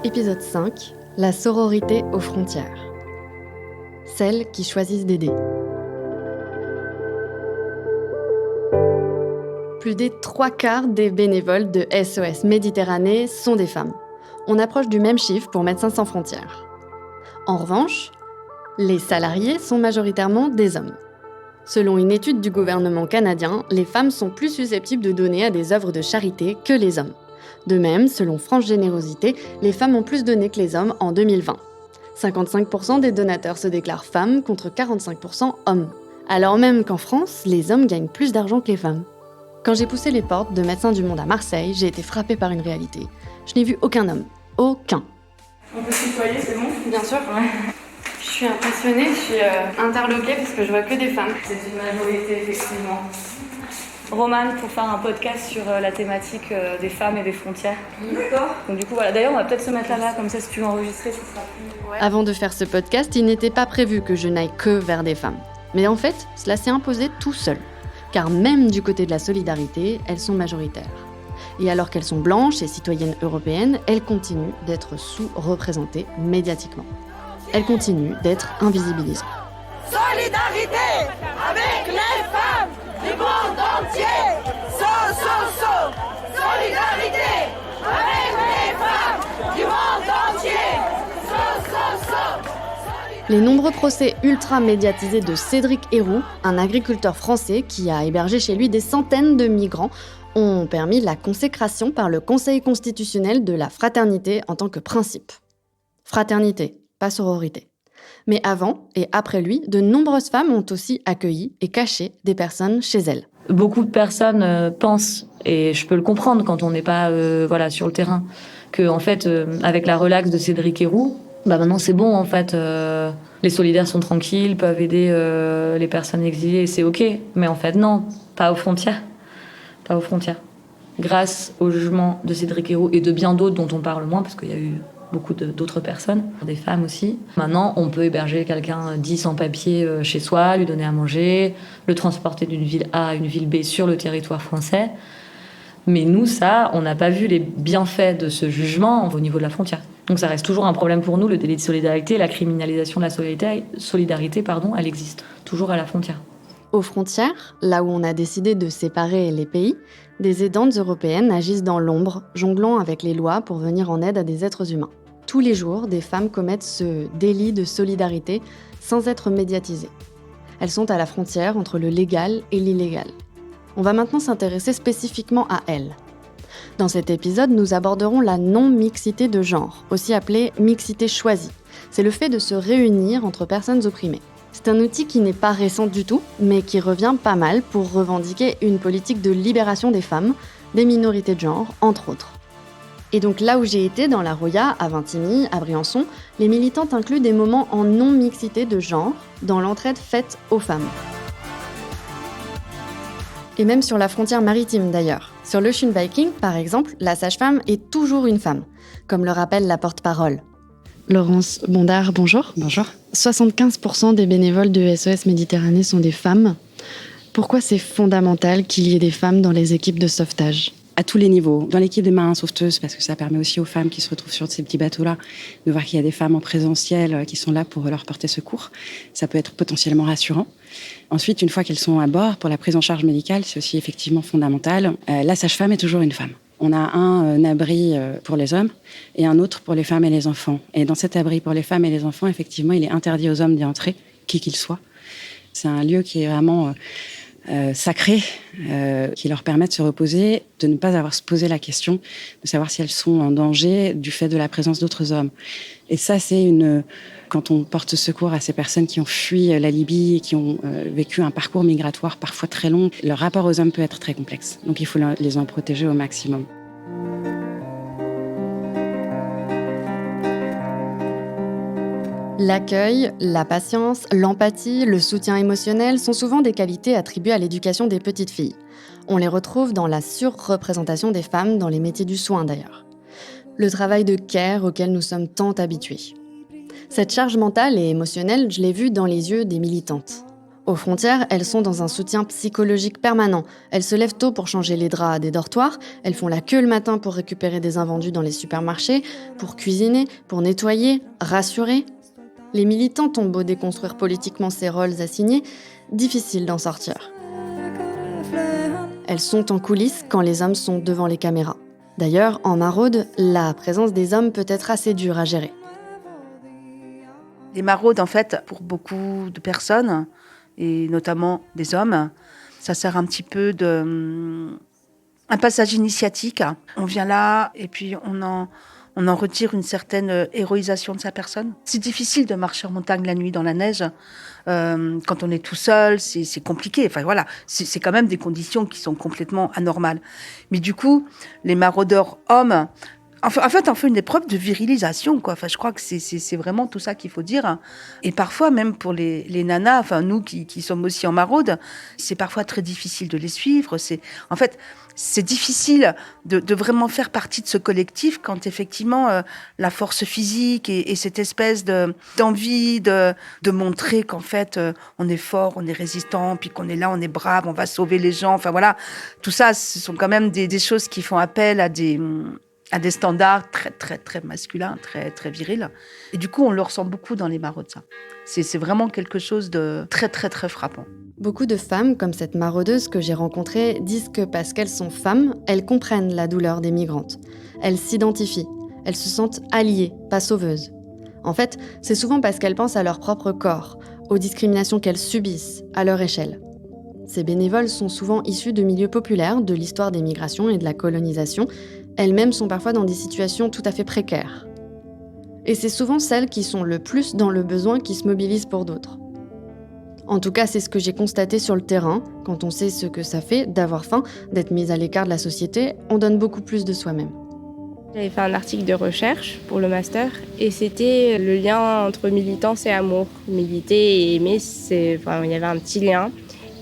Épisode 5, la sororité aux frontières. Celles qui choisissent d'aider. Plus des 3/4 des bénévoles de SOS Méditerranée sont des femmes. On approche du même chiffre pour Médecins sans frontières. En revanche, les salariés sont majoritairement des hommes. Selon une étude du gouvernement canadien, les femmes sont plus susceptibles de donner à des œuvres de charité que les hommes. De même, selon France Générosité, les femmes ont plus donné que les hommes en 2020. 55% des donateurs se déclarent femmes contre 45% hommes. Alors même qu'en France, les hommes gagnent plus d'argent que les femmes. Quand j'ai poussé les portes de Médecins du Monde à Marseille, j'ai été frappée par une réalité. Je n'ai vu aucun homme. Aucun. On peut se tutoyer, c'est bon ? Bien sûr. Ouais. Je suis impressionnée, je suis interloquée parce que je vois que des femmes. C'est une majorité, effectivement. Romane, pour faire un podcast sur la thématique des femmes et des frontières. D'accord. Donc du coup, voilà. D'ailleurs, on va peut-être se mettre là-bas, comme ça, si tu veux enregistrer, ce sera plus... Ouais. Avant de faire ce podcast, il n'était pas prévu que je n'aille que vers des femmes. Mais en fait, cela s'est imposé tout seul. Car même du côté de la solidarité, elles sont majoritaires. Et alors qu'elles sont blanches et citoyennes européennes, elles continuent d'être sous-représentées médiatiquement. Elles continuent d'être invisibilisées. Solidarité avec les femmes du monde entier. Solidarité avec les femmes du monde entier. Les nombreux procès ultra médiatisés de Cédric Héroux, un agriculteur français qui a hébergé chez lui des centaines de migrants, ont permis la consécration par le Conseil constitutionnel de la fraternité en tant que principe. Fraternité, pas sororité. Mais avant et après lui, de nombreuses femmes ont aussi accueilli et caché des personnes chez elles. Beaucoup de personnes pensent, et je peux le comprendre quand on n'est pas sur le terrain, que en fait, avec la relaxe de Cédric Héroux, maintenant c'est bon en fait. Les solidaires sont tranquilles, peuvent aider les personnes exilées, c'est ok. Mais en fait non, pas aux frontières. Pas aux frontières. Grâce au jugement de Cédric Héroux et de bien d'autres dont on parle moins, parce qu'il y a eu beaucoup d'autres personnes, des femmes aussi. Maintenant, on peut héberger quelqu'un dit sans papier chez soi, lui donner à manger, le transporter d'une ville A à une ville B sur le territoire français. Mais nous, ça, on n'a pas vu les bienfaits de ce jugement au niveau de la frontière. Donc ça reste toujours un problème pour nous, le délit de solidarité, la criminalisation de la solidarité, elle existe toujours à la frontière. Aux frontières, là où on a décidé de séparer les pays, des aidantes européennes agissent dans l'ombre, jonglant avec les lois pour venir en aide à des êtres humains. Tous les jours, des femmes commettent ce délit de solidarité sans être médiatisées. Elles sont à la frontière entre le légal et l'illégal. On va maintenant s'intéresser spécifiquement à elles. Dans cet épisode, nous aborderons la non-mixité de genre, aussi appelée mixité choisie. C'est le fait de se réunir entre personnes opprimées. C'est un outil qui n'est pas récent du tout, mais qui revient pas mal pour revendiquer une politique de libération des femmes, des minorités de genre, entre autres. Et donc là où j'ai été, dans la Roya, à Vintimille, à Briançon, les militantes incluent des moments en non-mixité de genre dans l'entraide faite aux femmes. Et même sur la frontière maritime d'ailleurs. Sur l'Ocean Viking, par exemple, la sage-femme est toujours une femme, comme le rappelle la porte-parole. Laurence Bondard, bonjour. Bonjour. 75% des bénévoles de SOS Méditerranée sont des femmes. Pourquoi c'est fondamental qu'il y ait des femmes dans les équipes de sauvetage ? À tous les niveaux. Dans l'équipe des marins sauveteuses, parce que ça permet aussi aux femmes qui se retrouvent sur ces petits bateaux-là de voir qu'il y a des femmes en présentiel qui sont là pour leur porter secours. Ça peut être potentiellement rassurant. Ensuite, une fois qu'elles sont à bord, pour la prise en charge médicale, c'est aussi effectivement fondamental. La sage-femme est toujours une femme. On a un abri pour les hommes et un autre pour les femmes et les enfants. Et dans cet abri pour les femmes et les enfants, effectivement, il est interdit aux hommes d'y entrer, qui qu'ils soient. C'est un lieu qui est vraiment sacré, qui leur permet de se reposer, de ne pas avoir à se poser la question de savoir si elles sont en danger du fait de la présence d'autres hommes. Et ça, quand on porte secours à ces personnes qui ont fui la Libye et qui ont vécu un parcours migratoire parfois très long, leur rapport aux hommes peut être très complexe. Donc il faut les en protéger au maximum. L'accueil, la patience, l'empathie, le soutien émotionnel sont souvent des qualités attribuées à l'éducation des petites filles. On les retrouve dans la surreprésentation des femmes dans les métiers du soin d'ailleurs. Le travail de care auquel nous sommes tant habitués. Cette charge mentale et émotionnelle, je l'ai vue dans les yeux des militantes. Aux frontières, elles sont dans un soutien psychologique permanent. Elles se lèvent tôt pour changer les draps des dortoirs, elles font la queue le matin pour récupérer des invendus dans les supermarchés, pour cuisiner, pour nettoyer, rassurer. Les militantes ont beau déconstruire politiquement ces rôles assignés, difficile d'en sortir. Elles sont en coulisses quand les hommes sont devant les caméras. D'ailleurs, en maraude, la présence des hommes peut être assez dure à gérer. Les maraudes, en fait, pour beaucoup de personnes, et notamment des hommes, ça sert un petit peu un passage initiatique. On vient là et puis on en retire une certaine héroïsation de sa personne. C'est difficile de marcher en montagne la nuit dans la neige. Quand on est tout seul, c'est compliqué. Enfin voilà, c'est quand même des conditions qui sont complètement anormales. Mais du coup, les maraudeurs hommes, en fait, on fait une épreuve de virilisation, quoi. Enfin, je crois que c'est vraiment tout ça qu'il faut dire. Et parfois, même pour les nanas, enfin nous qui sommes aussi en maraude, c'est parfois très difficile de les suivre. En fait, c'est difficile de vraiment faire partie de ce collectif quand effectivement la force physique et cette espèce d'envie de montrer qu'en fait on est fort, on est résistant, puis qu'on est là, on est brave, on va sauver les gens. Enfin voilà, tout ça, ce sont quand même des choses qui font appel à des standards très, très, très masculins, très, très virils. Et du coup, on le ressent beaucoup dans les maraudes, ça. C'est vraiment quelque chose de très, très, très frappant. Beaucoup de femmes, comme cette maraudeuse que j'ai rencontrée, disent que parce qu'elles sont femmes, elles comprennent la douleur des migrantes. Elles s'identifient. Elles se sentent alliées, pas sauveuses. En fait, c'est souvent parce qu'elles pensent à leur propre corps, aux discriminations qu'elles subissent, à leur échelle. Ces bénévoles sont souvent issus de milieux populaires, de l'histoire des migrations et de la colonisation. Elles-mêmes sont parfois dans des situations tout à fait précaires. Et c'est souvent celles qui sont le plus dans le besoin qui se mobilisent pour d'autres. En tout cas, c'est ce que j'ai constaté sur le terrain. Quand on sait ce que ça fait d'avoir faim, d'être mise à l'écart de la société, on donne beaucoup plus de soi-même. J'avais fait un article de recherche pour le master et c'était le lien entre militance et amour. Militer et aimer, il y avait un petit lien.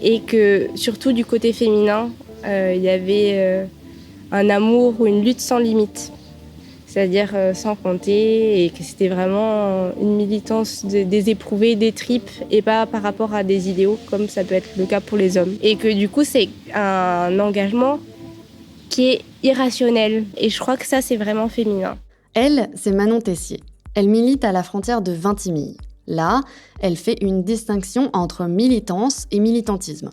Et que surtout du côté féminin, il y avait un amour ou une lutte sans limite. C'est-à-dire sans compter, et que c'était vraiment une militance des éprouvés, des tripes, et pas par rapport à des idéaux, comme ça peut être le cas pour les hommes. Et que du coup, c'est un engagement qui est irrationnel. Et je crois que ça, c'est vraiment féminin. Elle, c'est Manon Tessier. Elle milite à la frontière de Vintimille. Là, elle fait une distinction entre militance et militantisme.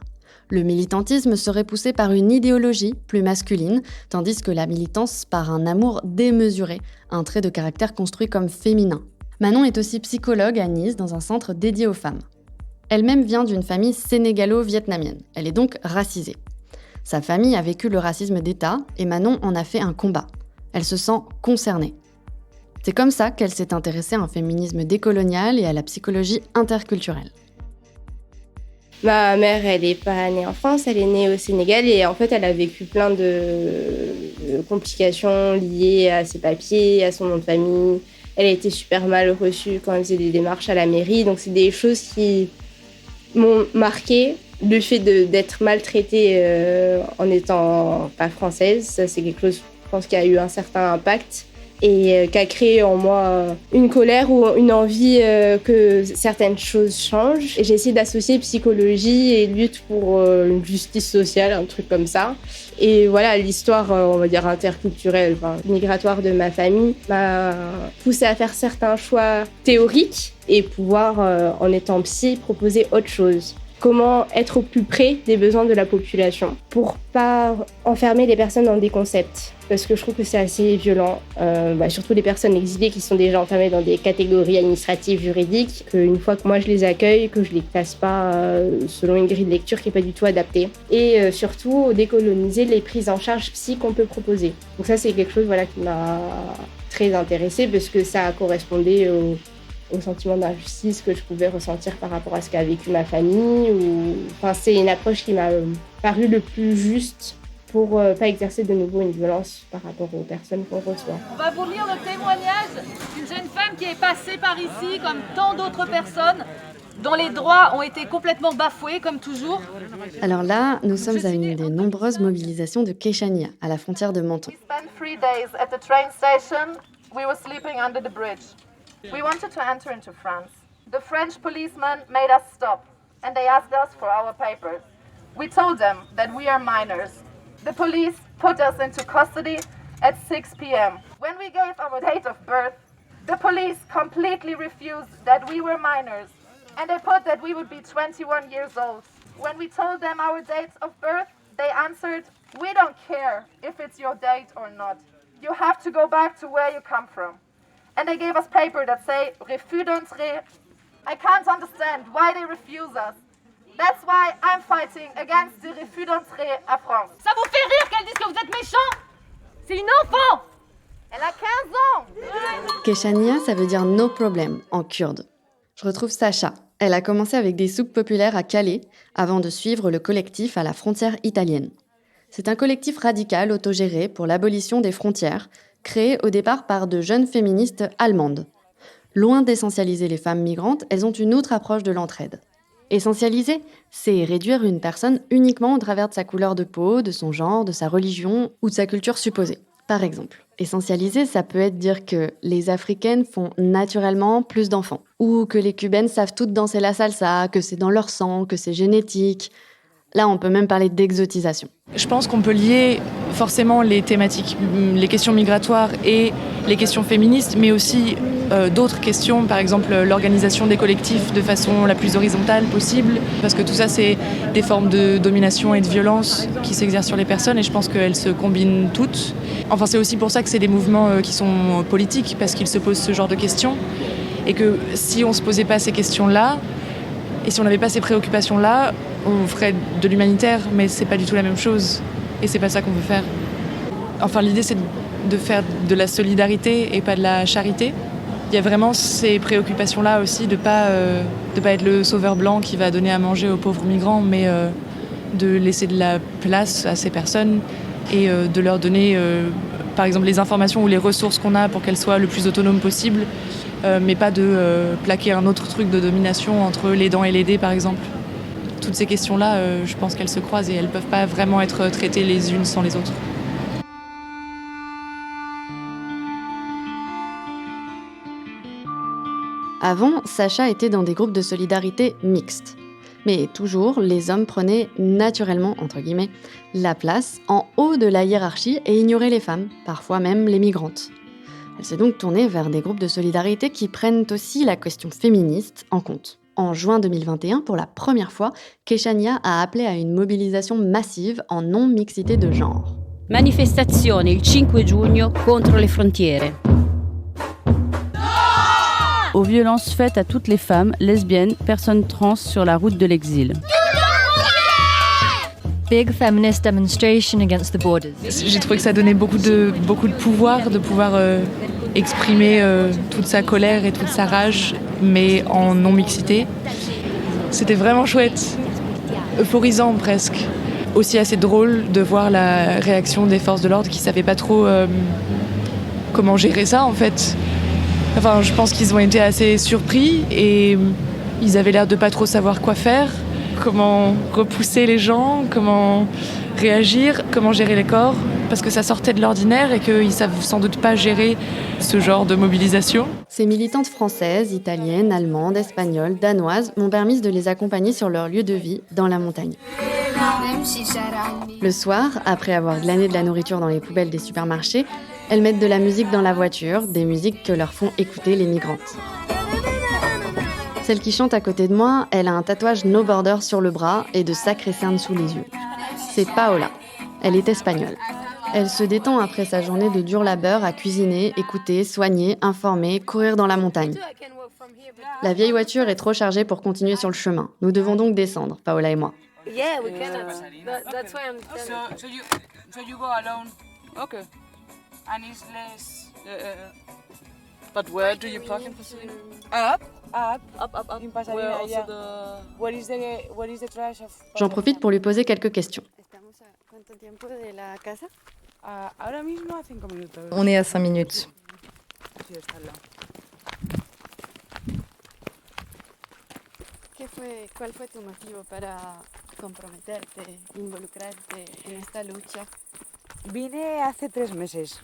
Le militantisme serait poussé par une idéologie plus masculine, tandis que la militance par un amour démesuré, un trait de caractère construit comme féminin. Manon est aussi psychologue à Nice dans un centre dédié aux femmes. Elle-même vient d'une famille sénégalo-vietnamienne. Elle est donc racisée. Sa famille a vécu le racisme d'État et Manon en a fait un combat. Elle se sent concernée. C'est comme ça qu'elle s'est intéressée à un féminisme décolonial et à la psychologie interculturelle. Ma mère, elle n'est pas née en France, elle est née au Sénégal et en fait, elle a vécu plein de complications liées à ses papiers, à son nom de famille. Elle a été super mal reçue quand elle faisait des démarches à la mairie. Donc, c'est des choses qui m'ont marquée. Le fait d'être maltraitée en étant pas française, ça, c'est quelque chose, je pense, qui a eu un certain impact. Et qui a créé en moi une colère ou une envie que certaines choses changent. Et j'ai essayé d'associer psychologie et lutte pour une justice sociale, un truc comme ça. Et voilà, l'histoire, on va dire, interculturelle, migratoire de ma famille m'a poussée à faire certains choix théoriques et pouvoir, en étant psy, proposer autre chose. Comment être au plus près des besoins de la population pour pas enfermer les personnes dans des concepts. Parce que je trouve que c'est assez violent, surtout les personnes exilées qui sont déjà enfermées dans des catégories administratives, juridiques, qu'une fois que moi je les accueille, que je les classe pas selon une grille de lecture qui est pas du tout adaptée. Et surtout décoloniser les prises en charge psy qu'on peut proposer. Donc ça c'est quelque chose qui m'a très intéressée parce que ça correspondait au sentiment d'injustice que je pouvais ressentir par rapport à ce qu'a vécu ma famille. C'est une approche qui m'a paru le plus juste pour pas exercer de nouveau une violence par rapport aux personnes qu'on reçoit. On va vous lire le témoignage d'une jeune femme qui est passée par ici, comme tant d'autres personnes, dont les droits ont été complètement bafoués, comme toujours. Alors là, nous sommes à une des nombreuses mobilisations de Keshania, à la frontière de Menton. We spent 3 days at the train station. We were sleeping under the bridge. We wanted to enter into France. The French policeman made us stop. and they asked us for our papers. We told them that we are minors. The police put us into custody at 6 p.m. When we gave our date of birth, the police completely refused that we were minors, and they put that we would be 21 years old. When we told them our dates of birth, they answered, "We don't care if it's your date or not. You have to go back to where you come from." And they gave us paper that say, "Refus d'entrée." I can't understand why they refuse us. That's why I'm fighting against the refus d'entrée à France. Ça vous fait rire qu'elle dise que vous êtes méchant? C'est une enfant. Elle a 15 ans. Keshania, ça veut dire no problem en kurde. Je retrouve Sacha. Elle a commencé avec des souks populaires à Calais avant de suivre le collectif à la frontière italienne. C'est un collectif radical autogéré pour l'abolition des frontières, créé au départ par de jeunes féministes allemandes. Loin d'essentialiser les femmes migrantes, elles ont une autre approche de l'entraide. Essentialiser, c'est réduire une personne uniquement au travers de sa couleur de peau, de son genre, de sa religion ou de sa culture supposée. Par exemple, essentialiser, ça peut être dire que les Africaines font naturellement plus d'enfants, ou que les Cubaines savent toutes danser la salsa, que c'est dans leur sang, que c'est génétique. Là, on peut même parler d'exotisation. Je pense qu'on peut lier forcément les thématiques, les questions migratoires et les questions féministes, mais aussi d'autres questions, par exemple l'organisation des collectifs de façon la plus horizontale possible, parce que tout ça, c'est des formes de domination et de violence qui s'exercent sur les personnes, et je pense qu'elles se combinent toutes. Enfin, c'est aussi pour ça que c'est des mouvements qui sont politiques, parce qu'ils se posent ce genre de questions, et que si on ne se posait pas ces questions-là, et si on n'avait pas ces préoccupations-là, on ferait de l'humanitaire, mais c'est pas du tout la même chose. Et c'est pas ça qu'on veut faire. Enfin, l'idée, c'est de faire de la solidarité et pas de la charité. Il y a vraiment ces préoccupations-là aussi de pas être le sauveur blanc qui va donner à manger aux pauvres migrants, mais de laisser de la place à ces personnes et de leur donner, par exemple, les informations ou les ressources qu'on a pour qu'elles soient le plus autonomes possible, mais pas de plaquer un autre truc de domination entre l'aidant et l'aidé, par exemple. Toutes ces questions-là, je pense qu'elles se croisent et elles ne peuvent pas vraiment être traitées les unes sans les autres. Avant, Sacha était dans des groupes de solidarité mixtes. Mais toujours, les hommes prenaient naturellement, entre guillemets, la place en haut de la hiérarchie et ignoraient les femmes, parfois même les migrantes. Elle s'est donc tournée vers des groupes de solidarité qui prennent aussi la question féministe en compte. En juin 2021, pour la première fois, Keshania a appelé à une mobilisation massive en non-mixité de genre. Manifestazione il 5 giugno contro le frontiere. Aux violences faites à toutes les femmes, lesbiennes, personnes trans sur la route de l'exil. Big feminist demonstration against the borders. J'ai trouvé que ça donnait beaucoup de pouvoir, de pouvoir exprimer toute sa colère et toute sa rage, mais en non-mixité. C'était vraiment chouette, euphorisant presque. Aussi assez drôle de voir la réaction des forces de l'ordre qui ne savaient pas trop comment gérer ça en fait. Enfin, je pense qu'ils ont été assez surpris et ils avaient l'air de pas trop savoir quoi faire, comment repousser les gens, comment réagir, comment gérer les corps, parce que ça sortait de l'ordinaire et qu'ils savent sans doute pas gérer ce genre de mobilisation. Ces militantes françaises, italiennes, allemandes, espagnoles, danoises m'ont permis de les accompagner sur leur lieu de vie dans la montagne. Le soir, après avoir glané de la nourriture dans les poubelles des supermarchés, elles mettent de la musique dans la voiture, des musiques que leur font écouter les migrantes. Celle qui chante à côté de moi, elle a un tatouage No Border sur le bras et de sacrées cernes sous les yeux. C'est Paola. Elle est espagnole. Elle se détend après sa journée de dur labeur à cuisiner, écouter, soigner, informer, courir dans la montagne. La vieille voiture est trop chargée pour continuer sur le chemin. Nous devons donc descendre, Paola et moi. Yeah, we cannot. That's why I'm telling you. So you go alone. Okay. And it's less. But where do you park in Pasadena? Up. In Pasadena. Yeah. Where is the trash of? J'en profite pour lui poser quelques questions. On est à 5 minutes. ¿Cuál fue tu motivo para comprometerte, involucrarte en esta lucha? Vine hace 3 meses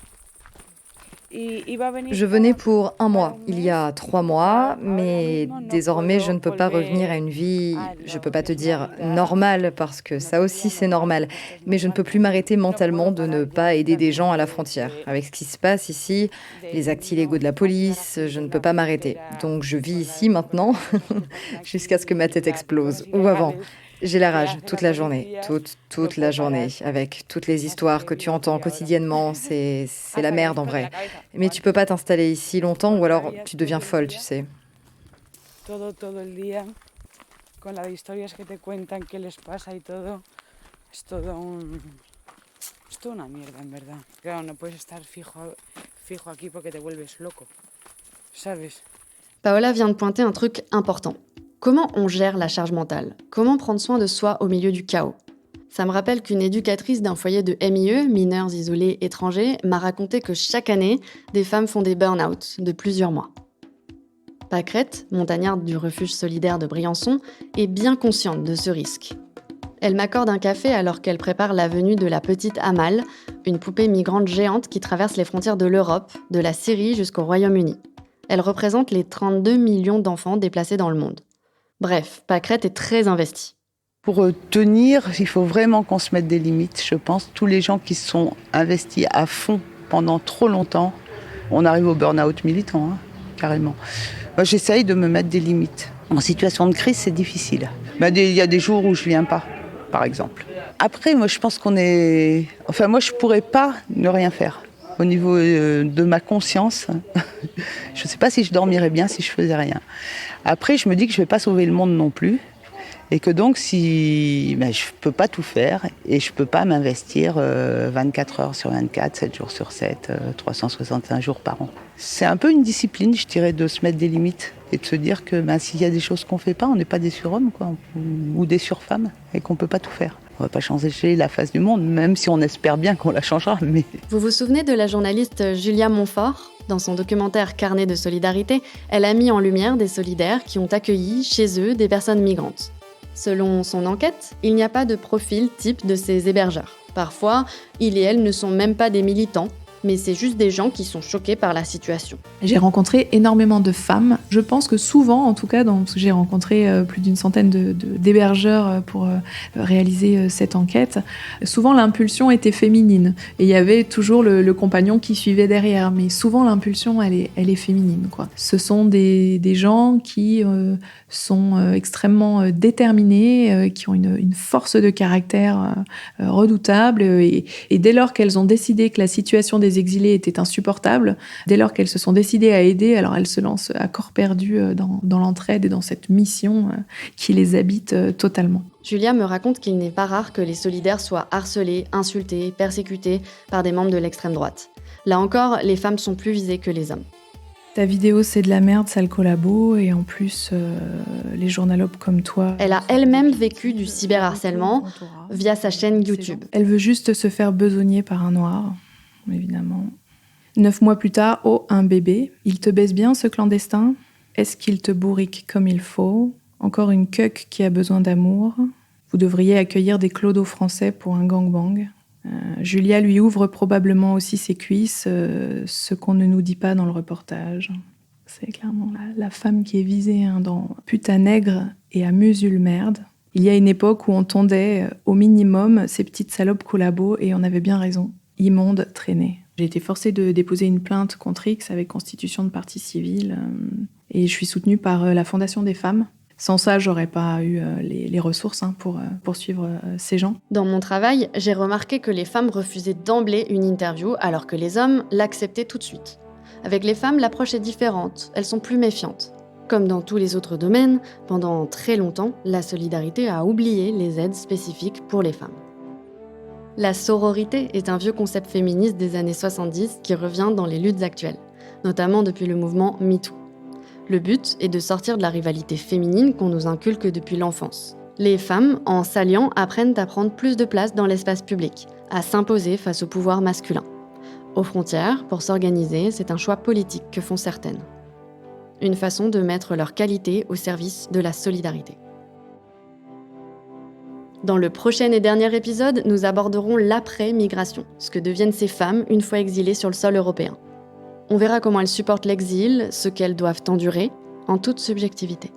Je venais pour 1 mois, il y a 3 mois, mais désormais je ne peux pas revenir à une vie, je ne peux pas te dire normale, parce que ça aussi c'est normal, mais je ne peux plus m'arrêter mentalement de ne pas aider des gens à la frontière. Avec ce qui se passe ici, les actes illégaux de la police, je ne peux pas m'arrêter. Donc je vis ici maintenant, jusqu'à ce que ma tête explose, ou avant. J'ai la rage toute la journée, toute la journée, avec toutes les histoires que tu entends quotidiennement, c'est la merde en vrai. Mais tu peux pas t'installer ici longtemps ou alors tu deviens folle, tu sais. Todo el día con las historias que te cuentan qué les pasa y todo. Es toda una mierda en verdad. Claro, no puedes estar fijo aquí porque te vuelves loco. ¿Sabes? Paola vient de pointer un truc important. Comment on gère la charge mentale ? Comment prendre soin de soi au milieu du chaos ? Ça me rappelle qu'une éducatrice d'un foyer de MIE, mineurs isolés étrangers, m'a raconté que chaque année, des femmes font des burn-out de plusieurs mois. Pâquerette, montagnarde du refuge solidaire de Briançon, est bien consciente de ce risque. Elle m'accorde un café alors qu'elle prépare la venue de la petite Amal, une poupée migrante géante qui traverse les frontières de l'Europe, de la Syrie jusqu'au Royaume-Uni. Elle représente les 32 millions d'enfants déplacés dans le monde. Bref, Pâquerette est très investie. Pour tenir, il faut vraiment qu'on se mette des limites, je pense. Tous les gens qui se sont investis à fond pendant trop longtemps, on arrive au burn-out militant, carrément. Moi, j'essaye de me mettre des limites. En situation de crise, c'est difficile. Il y a des jours où je viens pas, par exemple. Après, moi, je pense moi, je pourrais pas ne rien faire. Au niveau de ma conscience, je ne sais pas si je dormirais bien si je faisais rien. Après, je me dis que je ne vais pas sauver le monde non plus. Et que donc, je ne peux pas tout faire et je ne peux pas m'investir 24 heures sur 24, 7 jours sur 7, 365 jours par an. C'est un peu une discipline, je dirais, de se mettre des limites et de se dire que s'il y a des choses qu'on ne fait pas, on n'est pas des surhommes ou des surfemmes et qu'on ne peut pas tout faire. On ne va pas changer la face du monde, même si on espère bien qu'on la changera. Mais... Vous vous souvenez de la journaliste Julia Montfort ? Dans son documentaire Carnet de solidarité, elle a mis en lumière des solidaires qui ont accueilli chez eux des personnes migrantes. Selon son enquête, il n'y a pas de profil type de ces hébergeurs. Parfois, ils et elles ne sont même pas des militants, mais c'est juste des gens qui sont choqués par la situation. J'ai rencontré énormément de femmes. Je pense que souvent, en tout cas, parce que j'ai rencontré plus d'une centaine d'hébergeurs pour réaliser cette enquête, souvent l'impulsion était féminine. Et il y avait toujours le compagnon qui suivait derrière. Mais souvent, l'impulsion, elle est féminine, quoi. Ce sont des gens qui sont extrêmement déterminés, qui ont une force de caractère redoutable. Et dès lors qu'elles ont décidé que la situation des exilés était insupportable, dès lors qu'elles se sont décidées à aider, alors elles se lancent à corps perdu dans l'entraide et dans cette mission qui les habite totalement. Julia me raconte qu'il n'est pas rare que les solidaires soient harcelés, insultés, persécutés par des membres de l'extrême droite. Là encore, les femmes sont plus visées que les hommes. Ta vidéo, c'est de la merde, sale collabo, et en plus, les journalopes comme toi... Elle a elle-même vécu du cyberharcèlement via sa chaîne YouTube. Elle veut juste se faire besogner par un noir, évidemment. 9 mois plus tard, un bébé. Il te baise bien, ce clandestin ? Est-ce qu'il te bourrique comme il faut ? Encore une cuck qui a besoin d'amour. Vous devriez accueillir des clodos français pour un gangbang. Julia lui ouvre probablement aussi ses cuisses, ce qu'on ne nous dit pas dans le reportage. C'est clairement la femme qui est visée dans putain nègre et à musulmerde. Il y a une époque où on tondait au minimum ces petites salopes collabos et on avait bien raison. Immonde traînée. J'ai été forcée de déposer une plainte contre X avec constitution de partie civile et je suis soutenue par la Fondation des femmes. Sans ça, j'aurais pas eu les ressources pour poursuivre ces gens. Dans mon travail, j'ai remarqué que les femmes refusaient d'emblée une interview alors que les hommes l'acceptaient tout de suite. Avec les femmes, l'approche est différente, elles sont plus méfiantes. Comme dans tous les autres domaines, pendant très longtemps, la solidarité a oublié les aides spécifiques pour les femmes. La sororité est un vieux concept féministe des années 70 qui revient dans les luttes actuelles, notamment depuis le mouvement MeToo. Le but est de sortir de la rivalité féminine qu'on nous inculque depuis l'enfance. Les femmes, en s'alliant, apprennent à prendre plus de place dans l'espace public, à s'imposer face au pouvoir masculin. Aux frontières, pour s'organiser, c'est un choix politique que font certaines. Une façon de mettre leur qualité au service de la solidarité. Dans le prochain et dernier épisode, nous aborderons l'après-migration, ce que deviennent ces femmes une fois exilées sur le sol européen. On verra comment elles supportent l'exil, ce qu'elles doivent endurer, en toute subjectivité.